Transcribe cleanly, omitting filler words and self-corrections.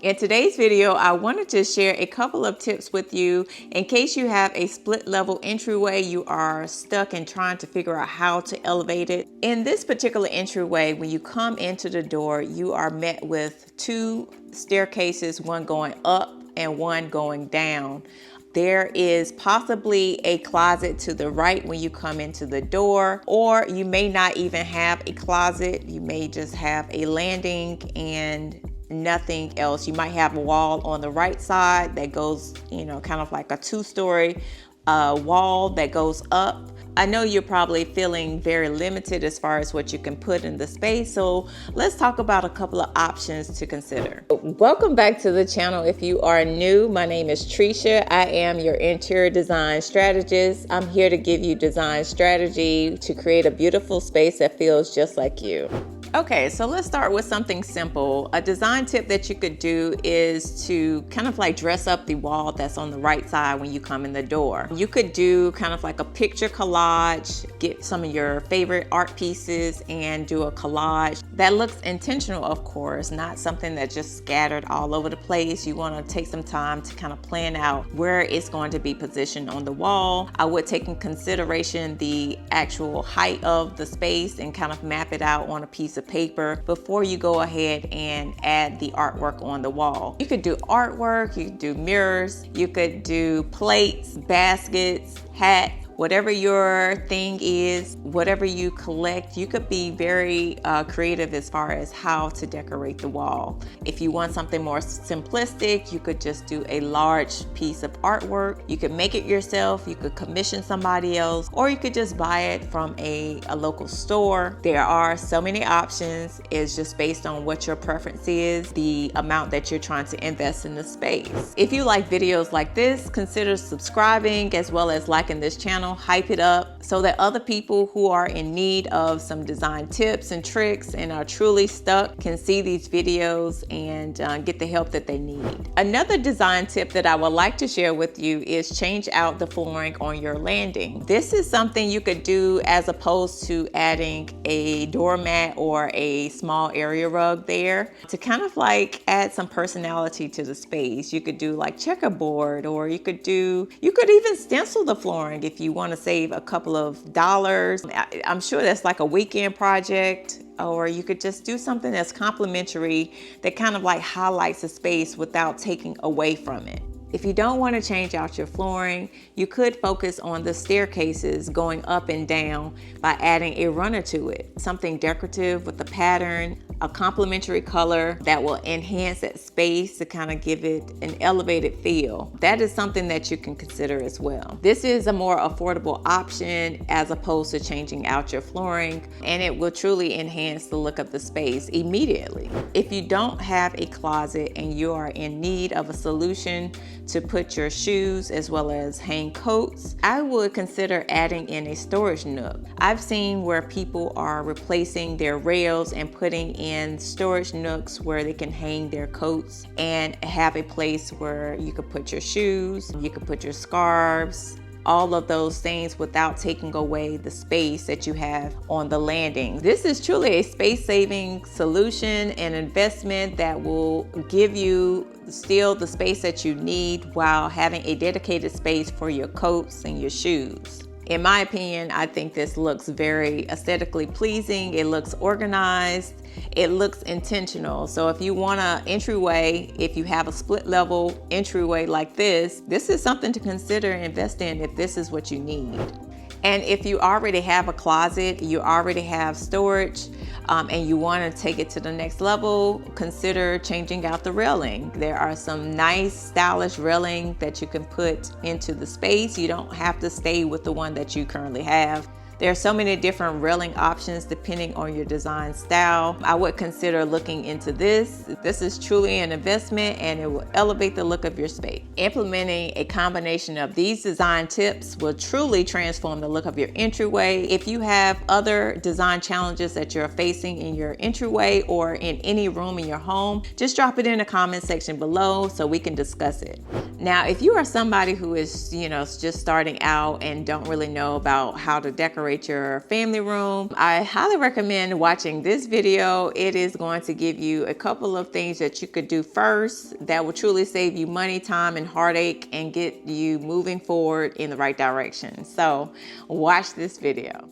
In today's video, I wanted to share a couple of tips with you in case you have a split level entryway, you are stuck in trying to figure out how to elevate it. In this particular entryway, when you come into the door, you are met with two staircases, one going up and one going down. There is possibly a closet to the right when you come into the door, or you may not even have a closet. You may just have a landing and nothing else. You might have a wall on the right side that goes, kind of like a two-story wall that goes up. I know you're probably feeling very limited as far as what you can put in the space, so let's talk about a couple of options to consider. Welcome back to the channel. If you are new, my name is Tresha. I am your interior design strategist. I'm here to give you design strategy to create a beautiful space that feels just like you. Okay, so let's start with something simple. A design tip that you could do is to kind of like dress up the wall that's on the right side when you come in the door. You could do kind of like a picture collage, get some of your favorite art pieces and do a collage. That looks intentional, of course, not something that's just scattered all over the place. You want to take some time to kind of plan out where it's going to be positioned on the wall. I would take in consideration the actual height of the space and kind of map it out on a piece of paper before you go ahead and add the artwork on the wall. You could do artwork, you could do mirrors, you could do plates, baskets, hats, whatever your thing is, whatever you collect. You could be very creative as far as how to decorate the wall. If you want something more simplistic, you could just do a large piece of artwork. You could make it yourself, you could commission somebody else, or you could just buy it from a local store. There are so many options. It's just based on what your preference is, the amount that you're trying to invest in the space. If you like videos like this, consider subscribing as well as liking this channel. Hype it up so that other people who are in need of some design tips and tricks and are truly stuck can see these videos and get the help that they need. Another design tip that I would like to share with you is change out the flooring on your landing. This is something you could do as opposed to adding a doormat or a small area rug there to kind of like add some personality to the space. You could do like checkerboard, or you could even stencil the flooring if you want to save a couple of dollars. I'm sure that's like a weekend project, or you could just do something that's complimentary that kind of like highlights the space without taking away from it. If you don't want to change out your flooring, you could focus on the staircases going up and down by adding a runner to it. Something decorative with a pattern, a complementary color that will enhance that space to kind of give it an elevated feel. That is something that you can consider as well. This is a more affordable option as opposed to changing out your flooring, and it will truly enhance the look of the space immediately. If you don't have a closet and you are in need of a solution to put your shoes as well as hang coats, I would consider adding in a storage nook. I've seen where people are replacing their rails and putting in storage nooks where they can hang their coats and have a place where you could put your shoes, you could put your scarves, all of those things without taking away the space that you have on the landing. This is truly a space-saving solution and investment that will give you still the space that you need while having a dedicated space for your coats and your shoes. In my opinion, I think this looks very aesthetically pleasing. It looks organized. It looks intentional. So if you want an entryway, if you have a split level entryway like this is something to consider invest in if this is what you need. And if you already have a closet, you already have storage, and you want to take it to the next level, consider changing out the railing. There are some nice stylish railing that you can put into the space. You don't have to stay with the one that you currently have. There are so many different railing options depending on your design style. I would consider looking into this. This is truly an investment and it will elevate the look of your space. Implementing a combination of these design tips will truly transform the look of your entryway. If you have other design challenges that you're facing in your entryway or in any room in your home, just drop it in the comment section below so we can discuss it. Now, if you are somebody who is, just starting out and don't really know about how to decorate your family room, I highly recommend watching this video. It is going to give you a couple of things that you could do first that will truly save you money, time, and heartache and get you moving forward in the right direction. So watch this video.